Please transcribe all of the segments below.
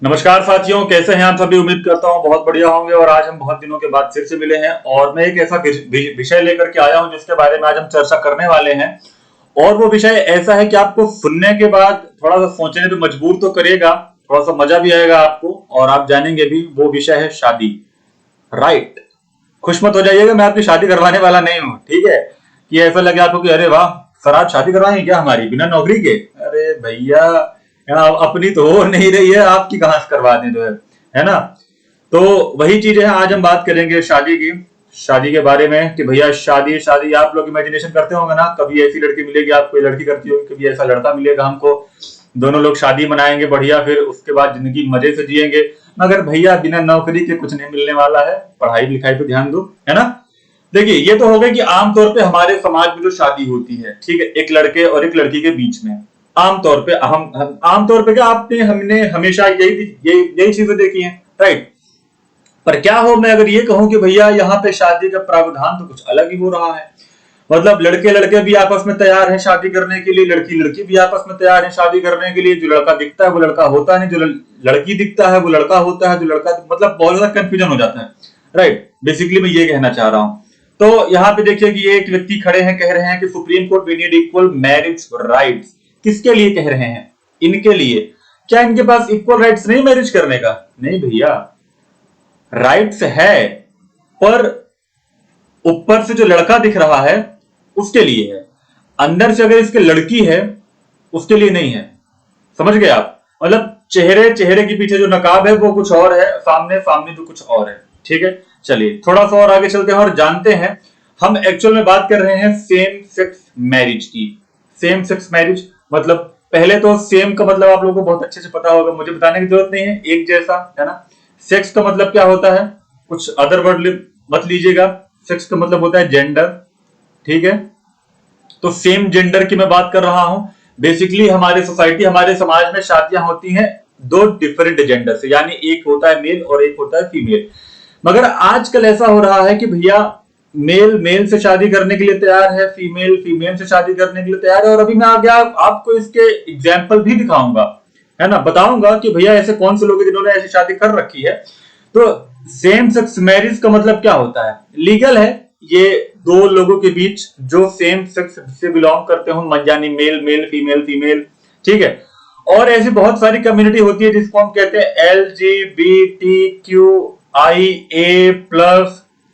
नमस्कार साथियों, कैसे हैं आप सभी। उम्मीद करता हूं बहुत बढ़िया होंगे। और आज हम बहुत दिनों के बाद फिर से मिले हैं और मैं एक ऐसा विषय लेकर के आया हूं जिसके बारे में आज हम चर्चा करने वाले हैं। और वो विषय ऐसा है कि आपको सुनने के बाद थोड़ा सा सोचने पे मजबूर तो करेगा, थोड़ा सा मजा भी आएगा आपको और आप जानेंगे भी। वो विषय है शादी। राइट। खुश मत हो जाइएगा, मैं आपकी शादी करवाने वाला नहीं हूँ, ठीक है। कि ऐसा लगे आपको कि अरे वाह सर आप शादी करवाएंगे क्या हमारी बिना नौकरी के। अरे भैया अपनी तो हो नहीं रही है, आपकी कहां से करवा दें जो है ना। तो वही चीज है, आज हम बात करेंगे शादी की, शादी के बारे में कि भैया शादी शादी आप लोग इमेजिनेशन करते होंगे ना, कभी ऐसी लड़की मिलेगी आपको, ये लड़की करती होगी, कभी ऐसा लड़का मिलेगा हमको, दोनों लोग शादी मनाएंगे बढ़िया, फिर उसके बाद जिंदगी मजे से जिएंगे। मगर भैया बिना नौकरी के कुछ नहीं मिलने वाला है, पढ़ाई लिखाई पे ध्यान दो, है ना। देखिए ये तो हो गया कि आमतौर पे हमारे समाज में जो शादी होती है, ठीक है, एक लड़के और एक लड़की के बीच में आमतौर पे हम आमतौर पे क्या आपने हमने हमेशा यही यही यही चीजें देखी हैं, राइट। पर क्या हो, मैं अगर ये कहूं कि भैया यहाँ पे शादी का प्रावधान तो कुछ अलग ही हो रहा है। मतलब लड़के लड़के भी आपस में तैयार हैं शादी करने के लिए, लड़की लड़की भी आपस में तैयार है शादी करने के लिए। जो लड़का दिखता है वो लड़का होता नहीं, जो लड़की दिखता है वो लड़का होता है, जो लड़का मतलब बहुत ज्यादा कंफ्यूजन हो जाता है, राइट। बेसिकली मैं ये कहना चाह रहा हूं। तो यहाँ पे देखिए कि ये एक व्यक्ति खड़े हैं, कह रहे हैं कि supreme court we need equal marriage rights. किसके लिए कह रहे हैं? इनके लिए। क्या इनके पास इक्वल राइट्स नहीं मैरिज करने का? नहीं भैया, राइट्स है, पर ऊपर से जो लड़का दिख रहा है उसके लिए है, अंदर से अगर इसके लड़की है उसके लिए नहीं है। समझ गए आप? मतलब चेहरे चेहरे के पीछे जो नकाब है वो कुछ और है, सामने सामने जो कुछ और है, ठीक है। चलिए थोड़ा सा और आगे चलते हैं और जानते हैं। हम एक्चुअल में बात कर रहे हैं सेम सेक्स मैरिज की। सेम सेक्स मैरिज मतलब, पहले तो सेम का मतलब आप लोगों को बहुत अच्छे से पता होगा, मुझे बताने की जरूरत नहीं है, एक जैसा, है ना। सेक्स का मतलब क्या होता है, कुछ अदर वर्ड मत लीजिएगा। सेक्स का मतलब होता है जेंडर, ठीक है। तो सेम जेंडर की मैं बात कर रहा हूं। बेसिकली हमारे सोसाइटी, हमारे समाज में शादियां होती हैं दो डिफरेंट जेंडर से, यानी एक होता है मेल और एक होता है फीमेल। मगर आजकल ऐसा हो रहा है कि भैया मेल मेल से शादी करने के लिए तैयार है, फीमेल फीमेल से शादी करने के लिए तैयार है। और अभी मैं आगे आपको इसके एग्जाम्पल भी दिखाऊंगा, है ना, बताऊंगा कि भैया ऐसे कौन से लोग हैं जिन्होंने ऐसी शादी कर रखी है। तो सेम सेक्स मैरिज का मतलब क्या होता है? लीगल है ये दो लोगों के बीच जो सेम सेक्स से बिलोंग करते हो, यानी मेल मेल फीमेल फीमेल, ठीक है। और ऐसी बहुत सारी कम्युनिटी होती है जिसको हम कहते हैं LGBTQIA+।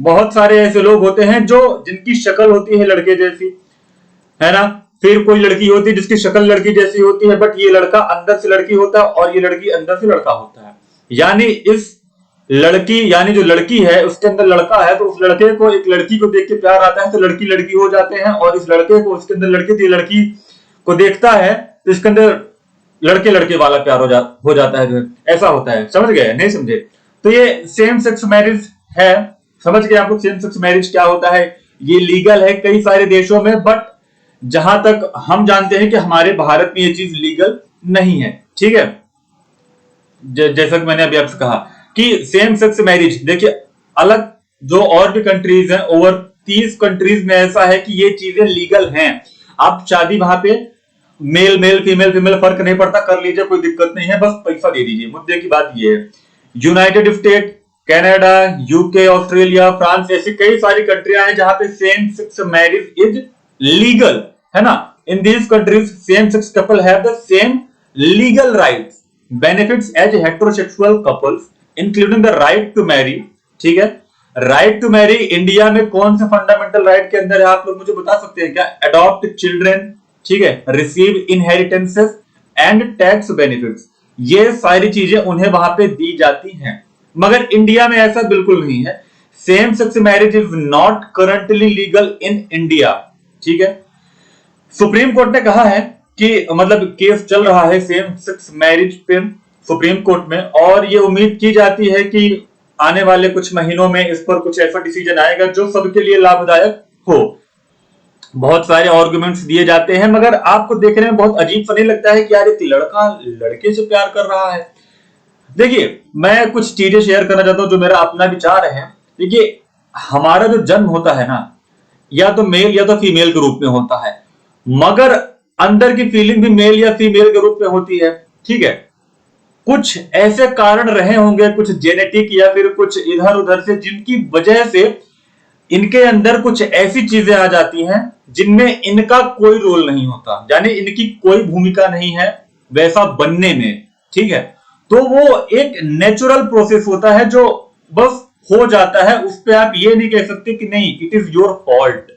बहुत सारे ऐसे लोग होते हैं जो जिनकी शक्ल होती है लड़के जैसी, है ना। फिर कोई लड़की होती है जिसकी शक्ल लड़की जैसी होती है, बट ये लड़का अंदर से लड़की होता है और ये लड़की अंदर से लड़का होता है। यानी इस लड़की, यानी जो लड़की है उसके अंदर लड़का है, तो उस लड़के को एक लड़की को देख के प्यार आता है तो लड़की लड़की हो जाते हैं, और इस लड़के को उसके अंदर लड़की थी, लड़की को देखता है तो इसके अंदर लड़के लड़के वाला प्यार हो जाता है, जो ऐसा होता है। समझ गए? नहीं समझे? तो ये सेम सेक्स मैरिज है। समझ गए आप लोग सेम सेक्स मैरिज क्या होता है? ये लीगल है कई सारे देशों में, बट जहां तक हम जानते हैं कि हमारे भारत में ये चीज लीगल नहीं है, ठीक है। जैसा कि मैंने अभी आपसे कहा कि सेम सेक्स मैरिज, देखिए अलग जो और भी कंट्रीज हैं, ओवर 30 कंट्रीज में ऐसा है कि ये चीजें लीगल हैं। आप शादी वहां पे मेल मेल फीमेल फीमेल फर्क नहीं पड़ता, कर लीजिए, कोई दिक्कत नहीं है, बस पैसा दे दीजिए। मुद्दे की बात ये है। United State, Canada, UK, Australia, France, ऐसी कई सारी कंट्रियां हैं जहां पे same sex marriage is legal, है ना। In these countries same sex couple have the same legal rights benefits as heterosexual couples including the right to marry, ठीक है। राइट टू मैरी इंडिया में कौन से फंडामेंटल राइट के अंदर है, आप लोग मुझे बता सकते हैं क्या? अडॉप्ट चिल्ड्रेन, ठीक है, receive inheritances and tax benefits, ये सारी चीजें उन्हें वहां पे दी जाती हैं। मगर इंडिया में ऐसा बिल्कुल नहीं है। Same sex marriage is not currently legal in India, ठीक है। सुप्रीम कोर्ट ने कहा है कि मतलब केस चल रहा है सेम सेक्स मैरिज पे सुप्रीम कोर्ट में, और ये उम्मीद की जाती है कि आने वाले कुछ महीनों में इस पर कुछ ऐसा डिसीजन आएगा जो सबके लिए लाभदायक हो। बहुत सारे आर्गुमेंट्स दिए जाते हैं, मगर आपको देखने में बहुत अजीब सा नहीं लगता है कि यार एक लड़का लड़के से प्यार कर रहा है? देखिए मैं कुछ चीजें शेयर करना चाहता हूं जो मेरा अपना विचार है। देखिए हमारा जो जन्म होता है ना, या तो मेल या तो फीमेल के रूप में होता है, मगर अंदर की फीलिंग भी मेल या फीमेल के रूप में होती है, ठीक है। कुछ ऐसे कारण रहे होंगे, कुछ जेनेटिक या फिर कुछ इधर उधर से, जिनकी वजह से इनके अंदर कुछ ऐसी चीजें आ जाती हैं जिनमें इनका कोई रोल नहीं होता, यानी इनकी कोई भूमिका नहीं है वैसा बनने में। ठीक है, तो वो एक नेचुरल प्रोसेस होता है जो बस हो जाता है, उस पे आप ये नहीं कह सकते कि नहीं इट इज योर फॉल्ट।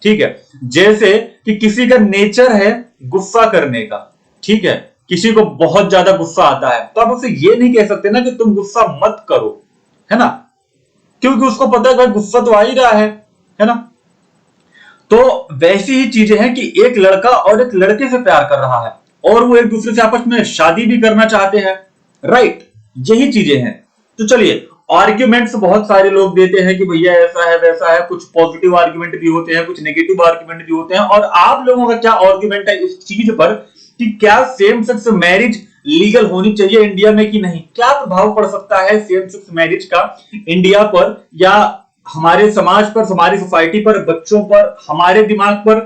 ठीक है, जैसे कि किसी का नेचर है गुस्सा करने का, ठीक है, किसी को बहुत ज्यादा गुस्सा आता है, तो आप उसे ये नहीं कह सकते ना कि तुम गुस्सा मत करो, है ना, क्योंकि उसको पता है भाई गुस्सा तो आ ही रहा है ना। तो वैसी ही चीजें हैं कि एक लड़का और एक लड़के से प्यार कर रहा है और वो एक दूसरे से आपस में शादी भी करना चाहते हैं, राइट, यही चीजें हैं। तो चलिए, आर्ग्यूमेंट्स बहुत सारे लोग देते हैं कि भैया ऐसा है वैसा है, कुछ पॉजिटिव आर्ग्यूमेंट भी होते हैं, कुछ नेगेटिव आर्ग्यूमेंट भी होते हैं। और आप लोगों का क्या आर्ग्यूमेंट है इस चीज पर कि क्या सेम सेक्स मैरिज लीगल होनी चाहिए इंडिया में कि नहीं? क्या प्रभाव पड़ सकता है सेम सेक्स मैरिज का इंडिया पर, या हमारे समाज पर, हमारी सोसाइटी पर, बच्चों पर, हमारे दिमाग पर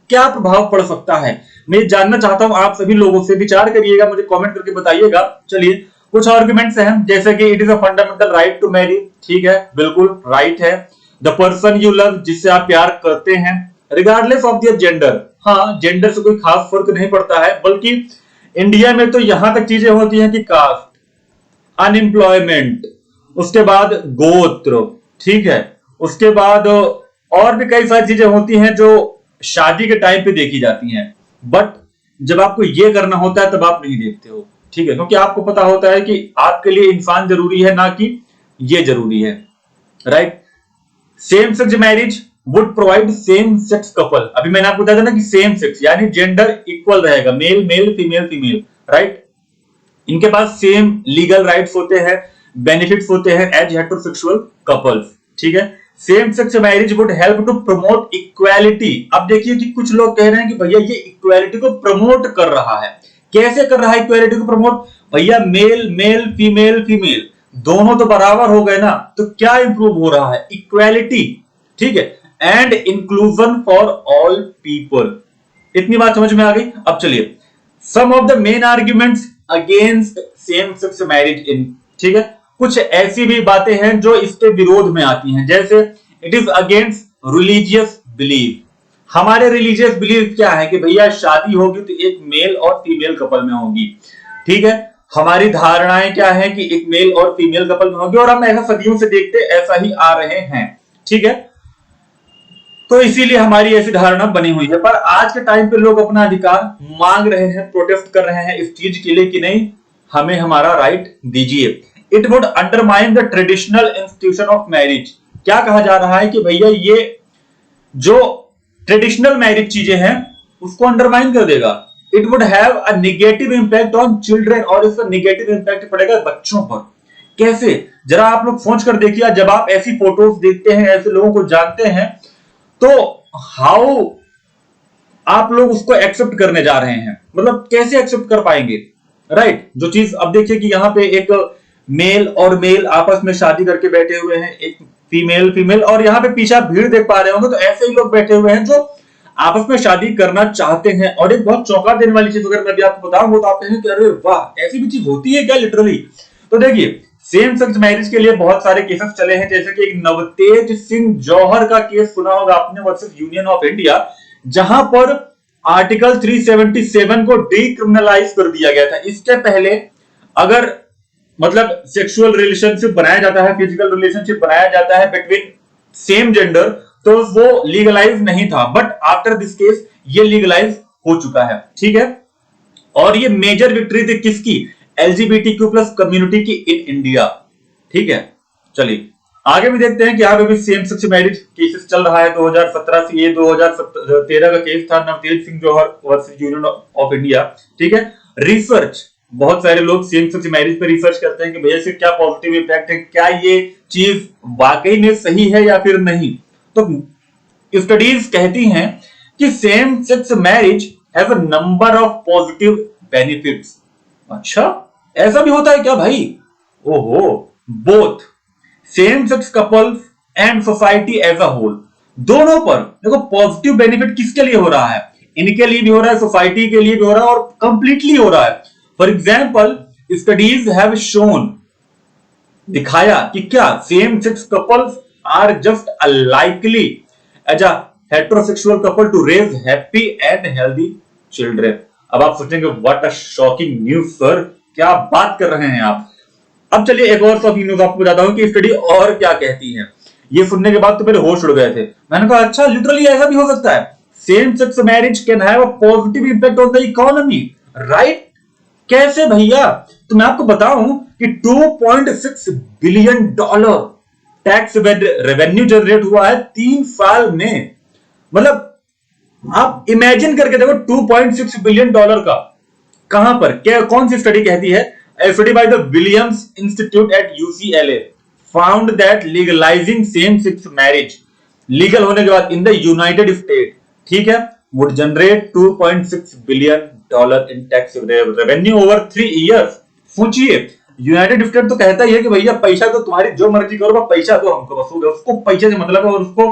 क्या प्रभाव पड़ सकता है? मैं जानना चाहता हूं आप सभी लोगों से, विचार करिएगा, मुझे कमेंट करके बताइएगा। चलिए, कुछ आर्गुमेंट्स हैं जैसे कि it is a fundamental right to marry, ठीक है, बिल्कुल राइट है। द पर्सन यू लव, जिससे आप प्यार करते हैं, रिगार्डलेस ऑफ दियर जेंडर, हाँ, जेंडर से कोई खास फर्क नहीं पड़ता है, बल्कि इंडिया में तो यहां तक चीजें होती हैं कि कास्ट, अनएम्प्लॉयमेंट, उसके बाद गोत्र, ठीक है, उसके बाद और भी कई सारी चीजें होती हैं जो शादी के टाइम पे देखी जाती हैं, बट जब आपको ये करना होता है तब आप नहीं देखते हो, ठीक है, क्योंकि आपको पता होता है कि आपके लिए इंसान जरूरी है, ना कि ये जरूरी है, right. Same sex marriage would provide same sex couple, अभी मैंने आपको बताया था ना कि सेम सेक्स यानी जेंडर इक्वल रहेगा, male male female female, right, इनके पास सेम लीगल राइट्स होते हैं, बेनिफिट्स होते हैं एज हेटेरोसेक्सुअल कपल्स, ठीक है। Same sex marriage would help to promote equality. अब देखिए कि कुछ लोग कह रहे हैं कि भैया ये इक्वालिटी को प्रमोट कर रहा है, कैसे कर रहा है इक्वालिटी को प्रमोट? भैया मेल मेल फीमेल फीमेल दोनों तो बराबर हो गए ना, तो क्या इंप्रूव हो रहा है? इक्वालिटी, ठीक है, and inclusion for all people. इतनी बात समझ में आ गई? अब चलिए, some of the main arguments against same sex marriage in, ठीक है, कुछ ऐसी भी बातें हैं जो इसके विरोध में आती हैं, जैसे it is against religious belief. हमारे रिलीजियस बिलीफ क्या है कि भैया शादी होगी तो एक मेल और फीमेल कपल में होगी, ठीक है, हमारी धारणाएं क्या है कि एक मेल और फीमेल कपल में होगी, और हम ऐसा सदियों से देखते ऐसा ही आ रहे हैं, ठीक है, तो इसीलिए हमारी ऐसी धारणा बनी हुई है। पर आज के टाइम पे लोग अपना अधिकार मांग रहे हैं, प्रोटेस्ट कर रहे हैं इस चीज के लिए कि नहीं, हमें हमारा राइट दीजिए। It would undermine the traditional institution of marriage. क्या कहा जा रहा है कि भैया ये जो ट्रेडिशनल मैरिज चीजें हैं उसको अंडरमाइन कर देगा। It would have a negative impact on children, और इसका नेगेटिव इंपैक्ट पड़ेगा बच्चों पर। कैसे? जरा आप लोग सोच कर देखिए, जब आप ऐसी फोटोज देखते हैं, ऐसे लोगों को जानते हैं, तो हाउ आप लोग उसको एक्सेप्ट करने जा रहे हैं, मतलब कैसे एक्सेप्ट कर पाएंगे, राइट। जो चीज अब देखिए कि यहाँ पे एक मेल और मेल आपस में शादी करके बैठे हुए हैं, एक फीमेल फीमेल, और यहाँ पे पीछे आप भीड़ देख पा रहे होंगे, तो ऐसे ही लोग बैठे हुए हैं जो आपस में शादी करना चाहते हैं। और एक बहुत चौंका देने वाली चीज अगर मैं भी आपको बताऊं तो आप कहेंगे कि अरे वाह, ऐसी भी चीज होती है क्या लिटरली? तो देखिए, सेम सेक्स मैरिज के लिए बहुत सारे केसेस चले हैं, जैसे कि एक नवतेज सिंह जौहर का केस सुना होगा आपने वर्सेस यूनियन ऑफ इंडिया, जहां पर आर्टिकल 377 को डीक्रिमिनलाइज कर दिया गया था। इसके पहले अगर मतलब सेक्सुअल रिलेशनशिप बनाया जाता है, फिजिकल रिलेशनशिप बनाया जाता है बिटवीन सेम जेंडर, तो वो लीगलाइज नहीं था, बट आफ्टर दिस केस ये लीगलाइज हो चुका है, ठीक है। और ये मेजर विक्ट्री थी किसकी? एलजीबीटीक्यू प्लस कम्युनिटी की इन इंडिया, ठीक है। चलिए आगे भी देखते हैं कि यहाँ पे भी सेम सेक्स मैरिज केसेस चल रहा है 2017 से। ये 2013 का केस था, नवतेज सिंह जौहर वर्सेस यूनियन ऑफ इंडिया, ठीक है। रिसर्च, बहुत सारे लोग सेम सेक्स मैरिज पर रिसर्च करते हैं कि भैया इससे क्या पॉजिटिव इंपैक्ट है, क्या ये चीज वाकई में सही है या फिर नहीं। तो स्टडीज कहती हैं कि same sex marriage have a number of positive benefits. अच्छा, ऐसा भी होता है क्या भाई? ओहो, both same sex couples and society as a whole, दोनों पर देखो पॉजिटिव बेनिफिट किसके लिए हो रहा है, इनके लिए भी हो रहा है, सोसाइटी के लिए भी हो रहा है, और कंप्लीटली हो रहा है। For example, studies have shown, दिखाया कि क्या same sex couples are just unlikely as a heterosexual couple to raise happy and healthy children. अब आप सोचेंगे what a shocking news sir, क्या बात कर रहे हैं आप। अब चलिए एक और शॉकिंग न्यूज आपको बताता हूं कि स्टडी और क्या कहती है। ये सुनने के बाद तो मेरे होश उड़ गए थे। मैंने कहा अच्छा, लिटरली ऐसा भी हो सकता है। Same sex marriage can have a positive impact on the economy, right? कैसे भैया? तो मैं आपको बताऊं कि 2.6 billion dollar tax revenue generate हुआ है 3 साल में। मतलब आप इमेजिन करके देखो, 2.6 बिलियन डॉलर का कहां पर, क्या कौन सी स्टडी कहती है? A study by the Williams Institute at UCLA found that legalizing same-sex marriage, legal होने के बाद इन द यूनाइटेड स्टेट, ठीक है, would generate 2.6 billion dollar in tax revenue over 3 years। सोचिए, यूनाइटेड स्टेट तो कहता ही है कि भैया पैसा तो तुम्हारी जो मर्जी करो, पैसा तो हमको वसूल है, उसको पैसे से मतलब है और उसको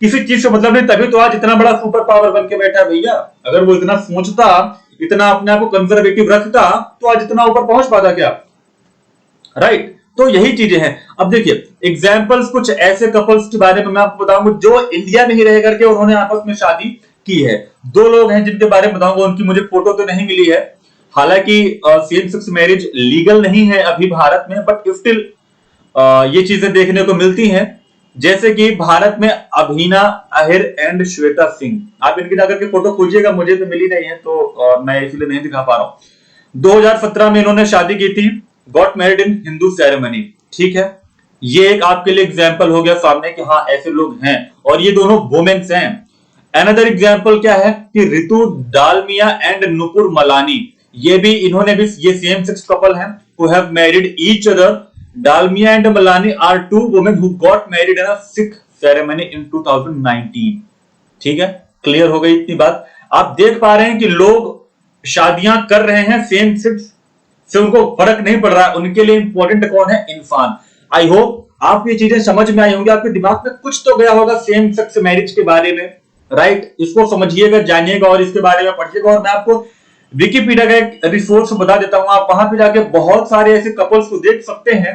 किसी चीज से मतलब नहीं, तभी तो आज इतना बड़ा सुपर पावर बन के बैठा है भैया। अगर वो इतना सोचता, इतना अपने आप को कंजर्वेटिव रखता, तो आज इतना ऊपर पहुंच पाता क्या, राइट? तो यही चीजें हैं। अब देखिए एग्जांपल्स कुछ ऐसे कपल्स के बारे में मैं आपको बताऊंगा जो इंडिया में ही रह करके उन्होंने आपस में शादी की है। 2 लोग हैं जिनके बारे में बताऊंगा, उनकी मुझे फोटो तो नहीं मिली है, हालांकि सेम सेक्स मैरिज लीगल नहीं है अभी भारत में, बट स्टिल ये चीजें देखने को मिलती हैं। जैसे कि भारत में अभिना अहिर एंड श्वेता सिंह, आप इनकी जाकर के फोटो खोजिएगा, मुझे तो मिली नहीं है तो मैं इसलिए नहीं दिखा पा रहा हूं। 2017 में इन्होंने शादी की थी, got married in Hindu ceremony, ठीक है। ये एक आपके लिए एग्जाम्पल हो गया सामने कि हाँ ऐसे लोग हैं, और ये दोनों वुमेन्स हैं। अनदर एग्जाम्पल क्या है कि रितु डालमिया एंड नुपुर मलानी, ये भी इन्होंने भी, ये सेम सेक्स कपल हैं who have married each other. Dalmia and Malani are 2 women who got married in a Sikh ceremony in 2019। ठीक है, क्लियर हो गई इतनी बात। आप देख पा रहे हैं कि लोग शादियां कर रहे हैं सेम सेक्स से, उनको फर्क नहीं पड़ रहा है, उनके लिए इंपॉर्टेंट कौन है? इंसान। आई होप आपको ये चीजें समझ में आई होंगी, आपके दिमाग में कुछ तो गया होगा सेम सेक्स मैरिज के बारे में, राइट? इसको समझिएगा, जानिएगा और इसके बारे में पढ़िएगा। और मैं आपको विकिपीडिया का एक रिसोर्स बता देता हूं, आप वहां पे जाके बहुत सारे ऐसे कपल्स को देख सकते हैं।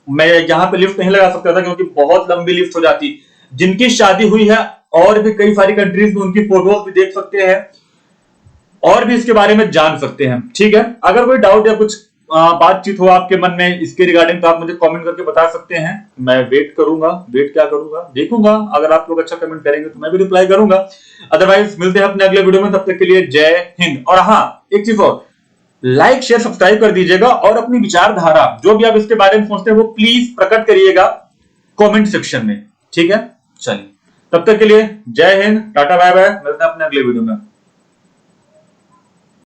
मैं यहाँ पे लिस्ट नहीं लगा सकता था क्योंकि बहुत लंबी लिस्ट हो जाती, जिनकी शादी हुई है, और भी कई सारी कंट्रीज में उनकी फोटोज भी देख सकते हैं और भी इसके बारे में जान सकते हैं, ठीक है। अगर कोई डाउट या कुछ बातचीत हो आपके मन में इसके रिगार्डिंग, तो आप मुझे कमेंट करके बता सकते हैं। मैं वेट करूंगा, वेट क्या करूंगा, देखूंगा। अगर आप लोग अच्छा कमेंट करेंगे तो मैं भी रिप्लाई करूंगा। अदरवाइज मिलते हैं अपने अगले वीडियो में, तब तक के लिए जय हिंद। और हाँ, एक चीज और, लाइक शेयर सब्सक्राइब कर दीजिएगा और अपनी विचारधारा जो भी आप इसके बारे में सोचते हैं वो प्लीज प्रकट करिएगा कमेंट सेक्शन में, ठीक है। चलिए, तब तक के लिए जय हिंद, टाटा बाय बाय, मिलते हैं अपने अगले वीडियो में।